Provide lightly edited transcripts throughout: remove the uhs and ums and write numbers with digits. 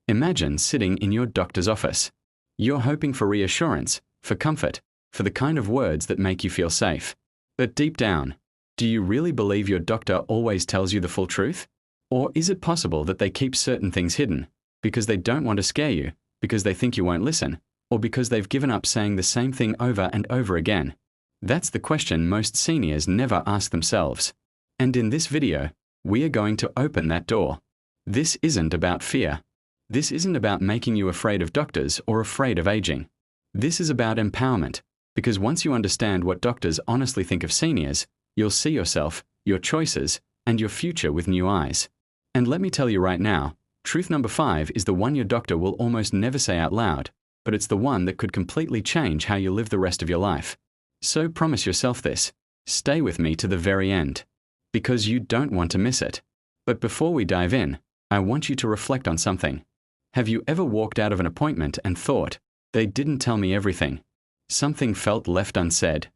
Imagine sitting in your doctor's office. You're hoping for reassurance, for comfort, for the kind of words that make you feel safe. But deep down, do you really believe your doctor always tells you the full truth? Or is it possible that they keep certain things hidden because they don't want to scare you, because they think you won't listen, or because they've given up saying the same thing over and over again? That's the question most seniors never ask themselves. And in this video, we are going to open that door. This isn't about fear. This isn't about making you afraid of doctors or afraid of aging. This is about empowerment, because once you understand what doctors honestly think of seniors, you'll see yourself, your choices, and your future with new eyes. And let me tell you right now, truth number 5 is the one your doctor will almost never say out loud, but it's the one that could completely change how you live the rest of your life. So promise yourself this. Stay with me to the very end, because you don't want to miss it. But before we dive in, I want you to reflect on something. Have you ever walked out of an appointment and thought, they didn't tell me everything? Something felt left unsaid.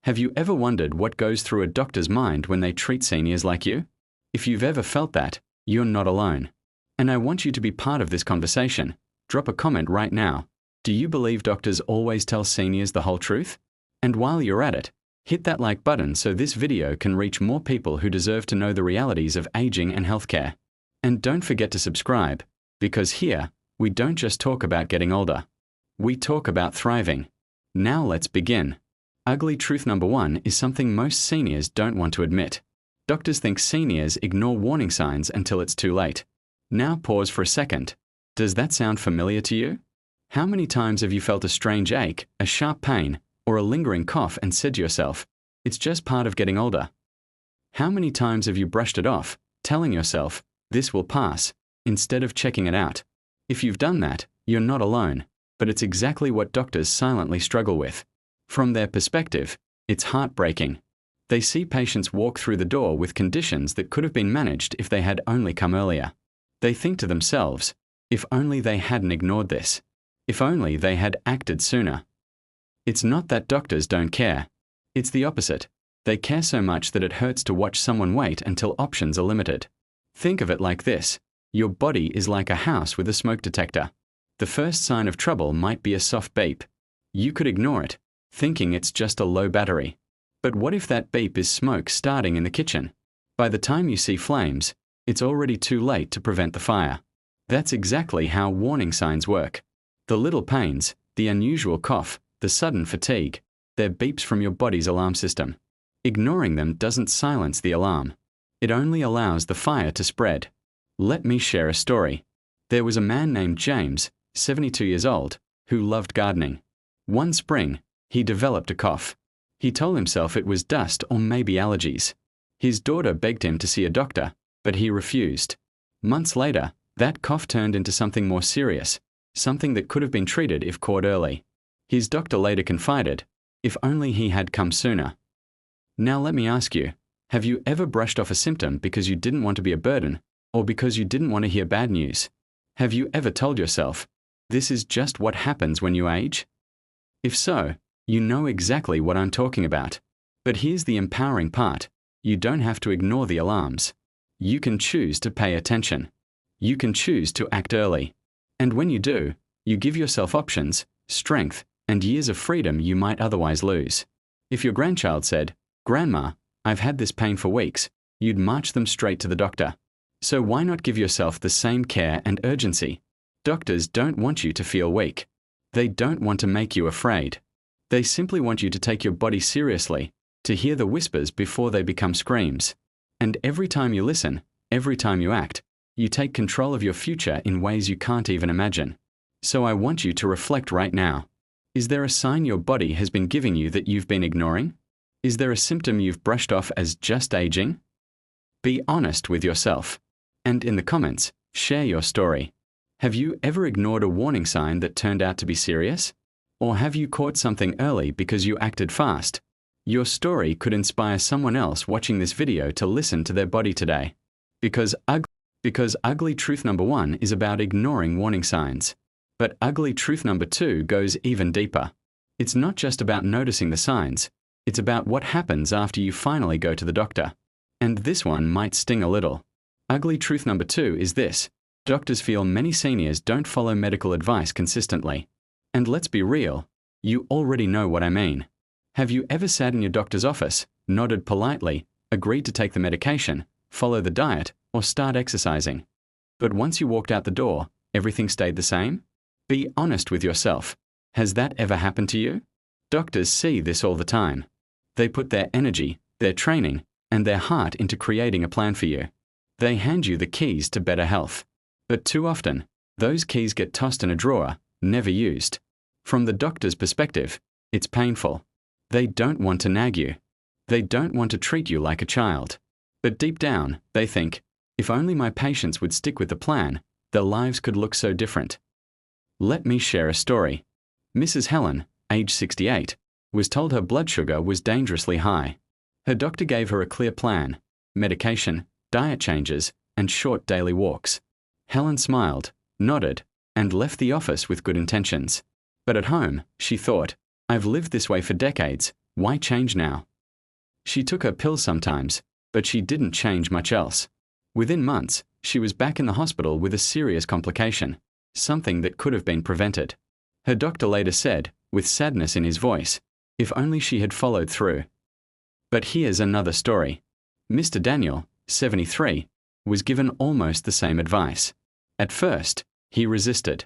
Have you ever wondered what goes through a doctor's mind when they treat seniors like you? If you've ever felt that, you're not alone. And I want you to be part of this conversation. Drop a comment right now. Do you believe doctors always tell seniors the whole truth? And while you're at it, hit that like button so this video can reach more people who deserve to know the realities of aging and healthcare. And don't forget to subscribe, because here, we don't just talk about getting older. We talk about thriving. Now let's begin. Ugly truth number 1 is something most seniors don't want to admit. Doctors think seniors ignore warning signs until it's too late. Now pause for a second. Does that sound familiar to you? How many times have you felt a strange ache, a sharp pain, or a lingering cough and said to yourself, it's just part of getting older? How many times have you brushed it off, telling yourself, this will pass, instead of checking it out? If you've done that, you're not alone, but it's exactly what doctors silently struggle with. From their perspective, it's heartbreaking. They see patients walk through the door with conditions that could have been managed if they had only come earlier. They think to themselves, if only they hadn't ignored this. If only they had acted sooner. It's not that doctors don't care. It's the opposite. They care so much that it hurts to watch someone wait until options are limited. Think of it like this. Your body is like a house with a smoke detector. The first sign of trouble might be a soft beep. You could ignore it, thinking it's just a low battery. But what if that beep is smoke starting in the kitchen? By the time you see flames, it's already too late to prevent the fire. That's exactly how warning signs work. The little pains, the unusual cough, the sudden fatigue, they're beeps from your body's alarm system. Ignoring them doesn't silence the alarm. It only allows the fire to spread. Let me share a story. There was a man named James, 72 years old, who loved gardening. One spring, he developed a cough. He told himself it was dust or maybe allergies. His daughter begged him to see a doctor, but he refused. Months later, that cough turned into something more serious, something that could have been treated if caught early. His doctor later confided, if only he had come sooner. Now let me ask you, have you ever brushed off a symptom because you didn't want to be a burden, or because you didn't want to hear bad news? Have you ever told yourself, this is just what happens when you age? If so, you know exactly what I'm talking about. But here's the empowering part. You don't have to ignore the alarms. You can choose to pay attention. You can choose to act early. And when you do, you give yourself options, strength, and years of freedom you might otherwise lose. If your grandchild said, Grandma, I've had this pain for weeks, you'd march them straight to the doctor. So why not give yourself the same care and urgency? Doctors don't want you to feel weak. They don't want to make you afraid. They simply want you to take your body seriously, to hear the whispers before they become screams. And every time you listen, every time you act, you take control of your future in ways you can't even imagine. So I want you to reflect right now. Is there a sign your body has been giving you that you've been ignoring? Is there a symptom you've brushed off as just aging? Be honest with yourself. And in the comments, share your story. Have you ever ignored a warning sign that turned out to be serious? Or have you caught something early because you acted fast? Your story could inspire someone else watching this video to listen to their body today. Because ugly truth number 1 is about ignoring warning signs. But ugly truth number 2 goes even deeper. It's not just about noticing the signs. It's about what happens after you finally go to the doctor. And this one might sting a little. Ugly truth number 2 is this. Doctors feel many seniors don't follow medical advice consistently. And let's be real, you already know what I mean. Have you ever sat in your doctor's office, nodded politely, agreed to take the medication, follow the diet, or start exercising? But once you walked out the door, everything stayed the same? Be honest with yourself. Has that ever happened to you? Doctors see this all the time. They put their energy, their training, and their heart into creating a plan for you. They hand you the keys to better health. But too often, those keys get tossed in a drawer, never used. From the doctor's perspective, it's painful. They don't want to nag you. They don't want to treat you like a child. But deep down, they think, if only my patients would stick with the plan, their lives could look so different. Let me share a story. Mrs. Helen, age 68, was told her blood sugar was dangerously high. Her doctor gave her a clear plan: medication, diet changes, and short daily walks. Helen smiled, nodded, and left the office with good intentions. But at home, she thought, I've lived this way for decades, why change now? She took her pills sometimes, but she didn't change much else. Within months, she was back in the hospital with a serious complication, something that could have been prevented. Her doctor later said, with sadness in his voice, if only she had followed through. But here's another story. Mr. Daniel, 73, was given almost the same advice. At first, he resisted.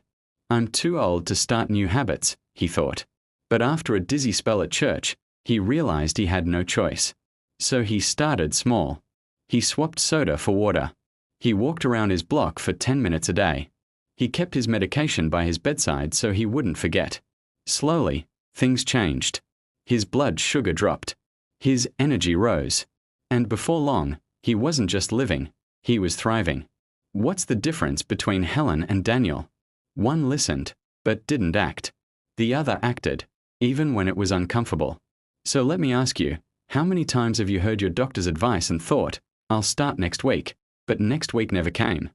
I'm too old to start new habits, he thought. But after a dizzy spell at church, he realized he had no choice. So he started small. He swapped soda for water. He walked around his block for 10 minutes a day. He kept his medication by his bedside so he wouldn't forget. Slowly, things changed. His blood sugar dropped. His energy rose. And before long, he wasn't just living, he was thriving. What's the difference between Helen and Daniel? One listened, but didn't act. The other acted, even when it was uncomfortable. So let me ask you, how many times have you heard your doctor's advice and thought, I'll start next week, but next week never came?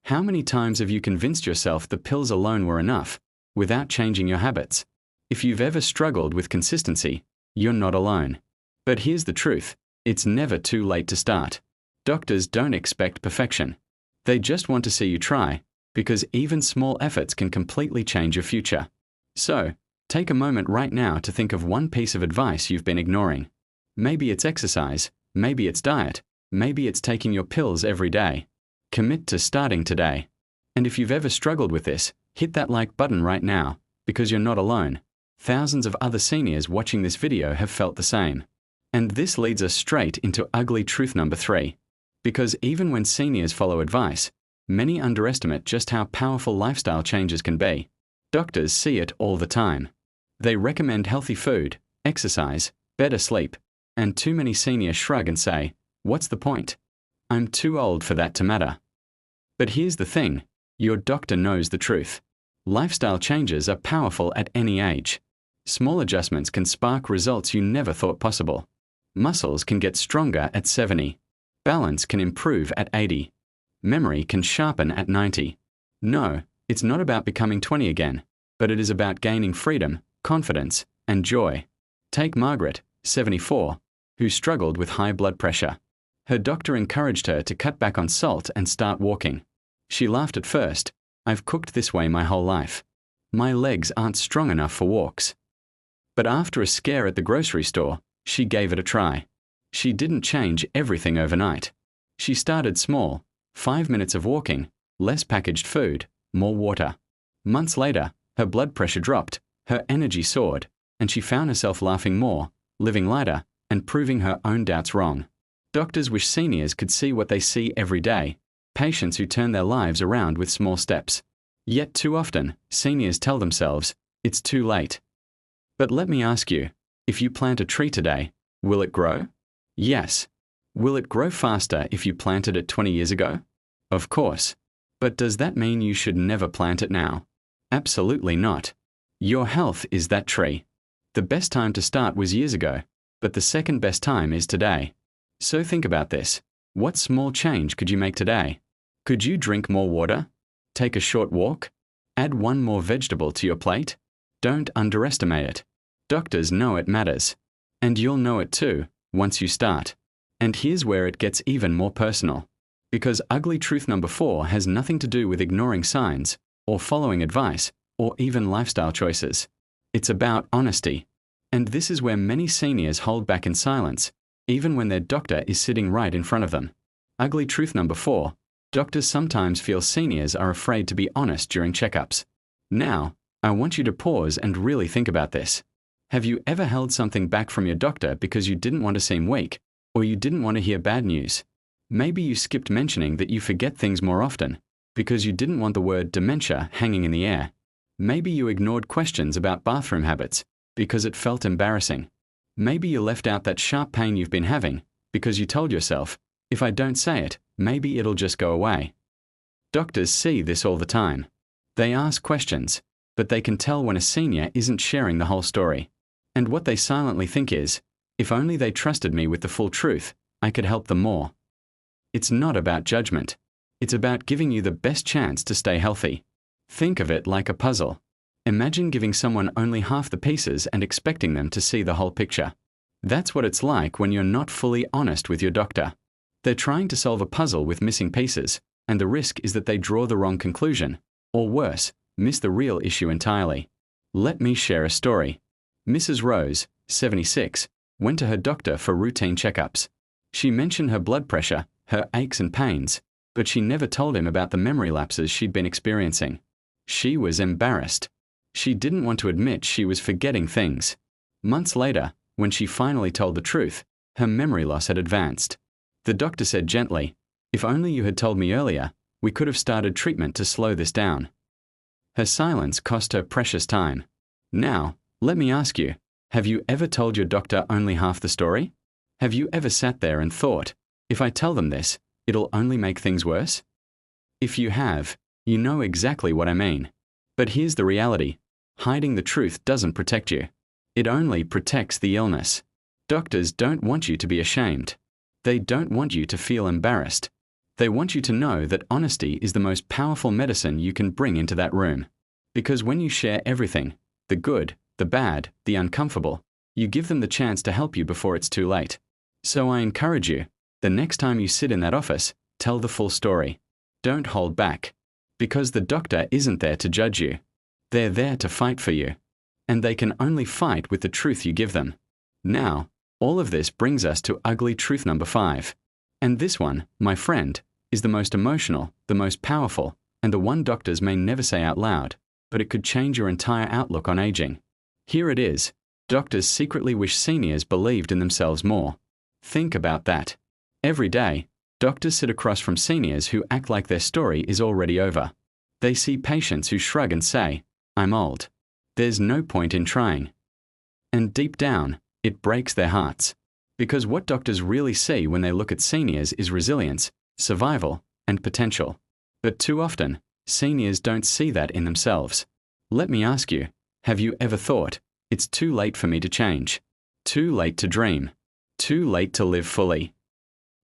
How many times have you convinced yourself the pills alone were enough, without changing your habits? If you've ever struggled with consistency, you're not alone. But here's the truth, it's never too late to start. Doctors don't expect perfection. They just want to see you try, because even small efforts can completely change your future. So, take a moment right now to think of one piece of advice you've been ignoring. Maybe it's exercise, maybe it's diet, maybe it's taking your pills every day. Commit to starting today. And if you've ever struggled with this, hit that like button right now, because you're not alone. Thousands of other seniors watching this video have felt the same. And this leads us straight into ugly truth number 3. Because even when seniors follow advice, many underestimate just how powerful lifestyle changes can be. Doctors see it all the time. They recommend healthy food, exercise, better sleep, and too many seniors shrug and say, what's the point? I'm too old for that to matter. But here's the thing, your doctor knows the truth. Lifestyle changes are powerful at any age. Small adjustments can spark results you never thought possible. Muscles can get stronger at 70. Balance can improve at 80. Memory can sharpen at 90. No, it's not about becoming 20 again, but it is about gaining freedom, confidence, and joy. Take Margaret, 74, who struggled with high blood pressure. Her doctor encouraged her to cut back on salt and start walking. She laughed at first. I've cooked this way my whole life. My legs aren't strong enough for walks. But after a scare at the grocery store, she gave it a try. She didn't change everything overnight. She started small, 5 minutes of walking, less packaged food, more water. Months later, her blood pressure dropped, her energy soared, and she found herself laughing more, living lighter, and proving her own doubts wrong. Doctors wish seniors could see what they see every day, patients who turn their lives around with small steps. Yet too often, seniors tell themselves, it's too late. But let me ask you, if you plant a tree today, will it grow? Yes. Will it grow faster if you planted it 20 years ago? Of course. But does that mean you should never plant it now? Absolutely not. Your health is that tree. The best time to start was years ago, but the second best time is today. So think about this. What small change could you make today? Could you drink more water? Take a short walk? Add one more vegetable to your plate? Don't underestimate it. Doctors know it matters. And you'll know it too, once you start. And here's where it gets even more personal. Because ugly truth number 4 has nothing to do with ignoring signs, or following advice, or even lifestyle choices. It's about honesty. And this is where many seniors hold back in silence, even when their doctor is sitting right in front of them. Ugly truth number 4. Doctors sometimes feel seniors are afraid to be honest during checkups. Now, I want you to pause and really think about this. Have you ever held something back from your doctor because you didn't want to seem weak, or you didn't want to hear bad news? Maybe you skipped mentioning that you forget things more often, because you didn't want the word dementia hanging in the air. Maybe you ignored questions about bathroom habits, because it felt embarrassing. Maybe you left out that sharp pain you've been having, because you told yourself, if I don't say it, maybe it'll just go away. Doctors see this all the time. They ask questions, but they can tell when a senior isn't sharing the whole story. And what they silently think is, if only they trusted me with the full truth, I could help them more. It's not about judgment. It's about giving you the best chance to stay healthy. Think of it like a puzzle. Imagine giving someone only half the pieces and expecting them to see the whole picture. That's what it's like when you're not fully honest with your doctor. They're trying to solve a puzzle with missing pieces, and the risk is that they draw the wrong conclusion, or worse, miss the real issue entirely. Let me share a story. Mrs. Rose, 76, went to her doctor for routine checkups. She mentioned her blood pressure, her aches and pains, but she never told him about the memory lapses she'd been experiencing. She was embarrassed. She didn't want to admit she was forgetting things. Months later, when she finally told the truth, her memory loss had advanced. The doctor said gently, "If only you had told me earlier, we could have started treatment to slow this down." Her silence cost her precious time. Now, let me ask you, have you ever told your doctor only half the story? Have you ever sat there and thought, if I tell them this, it'll only make things worse? If you have, you know exactly what I mean. But here's the reality. Hiding the truth doesn't protect you. It only protects the illness. Doctors don't want you to be ashamed. They don't want you to feel embarrassed. They want you to know that honesty is the most powerful medicine you can bring into that room. Because when you share everything, the good, the bad, the uncomfortable, you give them the chance to help you before it's too late. So I encourage you, the next time you sit in that office, tell the full story. Don't hold back. Because the doctor isn't there to judge you. They're there to fight for you. And they can only fight with the truth you give them. Now, all of this brings us to ugly truth number 5. And this one, my friend, is the most emotional, the most powerful, and the one doctors may never say out loud, but it could change your entire outlook on aging. Here it is. Doctors secretly wish seniors believed in themselves more. Think about that. Every day, doctors sit across from seniors who act like their story is already over. They see patients who shrug and say, "I'm old. There's no point in trying." And deep down, it breaks their hearts. Because what doctors really see when they look at seniors is resilience, survival, and potential. But too often, seniors don't see that in themselves. Let me ask you, have you ever thought, it's too late for me to change? Too late to dream? Too late to live fully?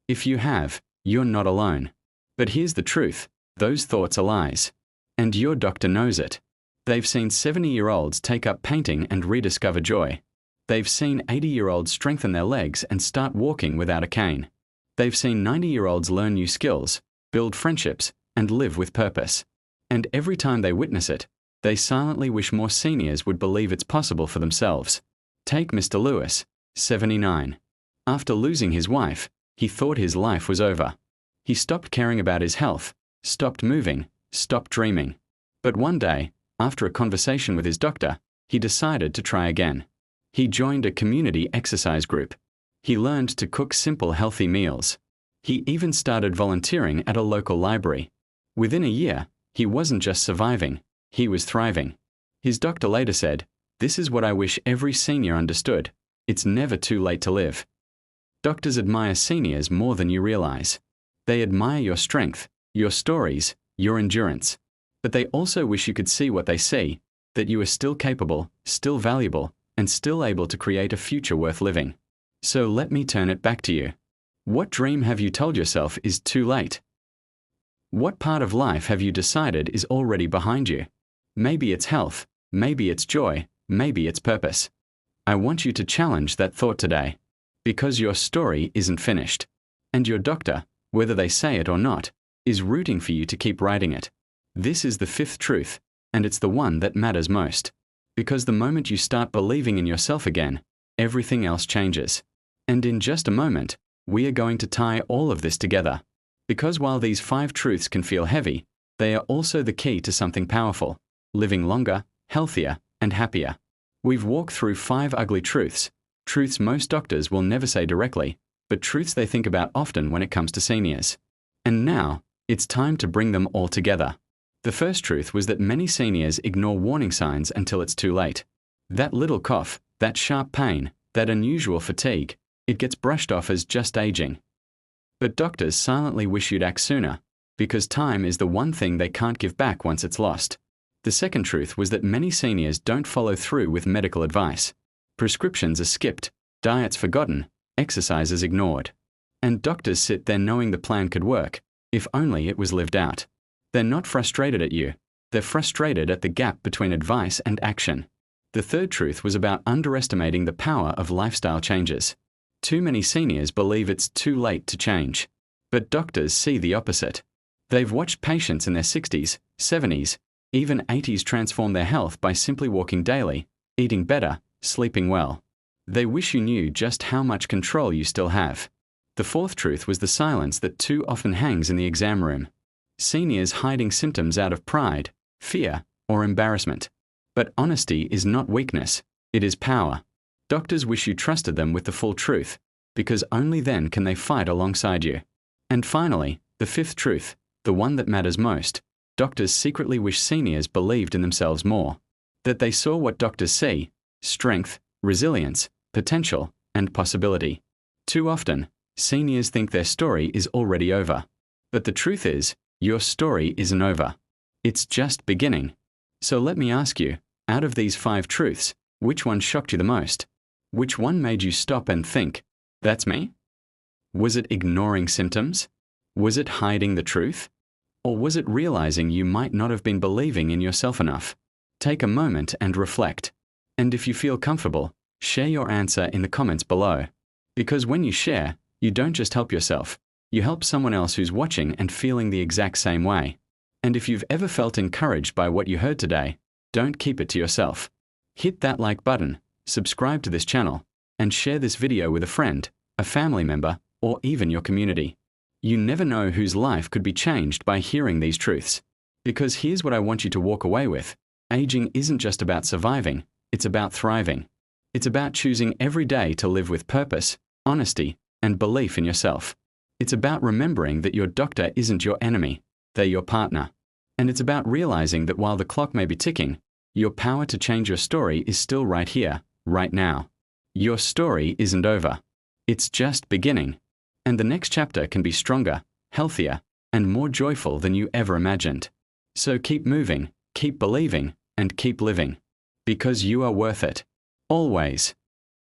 If you have, you're not alone. But here's the truth, those thoughts are lies. And your doctor knows it. They've seen 70-year-olds take up painting and rediscover joy. They've seen 80-year-olds strengthen their legs and start walking without a cane. They've seen 90-year-olds learn new skills, build friendships, and live with purpose. And every time they witness it, they silently wish more seniors would believe it's possible for themselves. Take Mr. Lewis, 79. After losing his wife, he thought his life was over. He stopped caring about his health, stopped moving, stopped dreaming. But one day, after a conversation with his doctor, he decided to try again. He joined a community exercise group. He learned to cook simple, healthy meals. He even started volunteering at a local library. Within a year, he wasn't just surviving, he was thriving. His doctor later said, "This is what I wish every senior understood. It's never too late to live." Doctors admire seniors more than you realize. They admire your strength, your stories, your endurance. But they also wish you could see what they see, that you are still capable, still valuable, and still able to create a future worth living. So let me turn it back to you. What dream have you told yourself is too late? What part of life have you decided is already behind you? Maybe it's health, maybe it's joy, maybe it's purpose. I want you to challenge that thought today, because your story isn't finished. And your doctor, whether they say it or not, is rooting for you to keep writing it. This is the fifth truth, and it's the one that matters most. Because the moment you start believing in yourself again, everything else changes. And in just a moment, we are going to tie all of this together. Because while these 5 truths can feel heavy, they are also the key to something powerful: living longer, healthier, and happier. We've walked through 5 ugly truths, truths most doctors will never say directly, but truths they think about often when it comes to seniors. And now, it's time to bring them all together. The first truth was that many seniors ignore warning signs until it's too late. That little cough, that sharp pain, that unusual fatigue, it gets brushed off as just aging. But doctors silently wish you'd act sooner, because time is the one thing they can't give back once it's lost. The second truth was that many seniors don't follow through with medical advice. Prescriptions are skipped, diets forgotten, exercises ignored. And doctors sit there knowing the plan could work, if only it was lived out. They're not frustrated at you. They're frustrated at the gap between advice and action. The third truth was about underestimating the power of lifestyle changes. Too many seniors believe it's too late to change. But doctors see the opposite. They've watched patients in their 60s, 70s, even 80s transform their health by simply walking daily, eating better, sleeping well. They wish you knew just how much control you still have. The fourth truth was the silence that too often hangs in the exam room. Seniors hiding symptoms out of pride, fear, or embarrassment. But honesty is not weakness, it is power. Doctors wish you trusted them with the full truth, because only then can they fight alongside you. And finally, the fifth truth, the one that matters most, doctors secretly wish seniors believed in themselves more. That they saw what doctors see: strength, resilience, potential, and possibility. Too often, seniors think their story is already over. But the truth is, your story isn't over. It's just beginning. So let me ask you, out of these 5 truths, which one shocked you the most? Which one made you stop and think, that's me? Was it ignoring symptoms? Was it hiding the truth? Or was it realizing you might not have been believing in yourself enough? Take a moment and reflect. And if you feel comfortable, share your answer in the comments below. Because when you share, you don't just help yourself, you help someone else who's watching and feeling the exact same way. And if you've ever felt encouraged by what you heard today, don't keep it to yourself. Hit that like button, subscribe to this channel, and share this video with a friend, a family member, or even your community. You never know whose life could be changed by hearing these truths. Because here's what I want you to walk away with. Aging isn't just about surviving, it's about thriving. It's about choosing every day to live with purpose, honesty, and belief in yourself. It's about remembering that your doctor isn't your enemy, they're your partner. And it's about realizing that while the clock may be ticking, your power to change your story is still right here, right now. Your story isn't over. It's just beginning. And the next chapter can be stronger, healthier, and more joyful than you ever imagined. So keep moving, keep believing, and keep living. Because you are worth it. Always.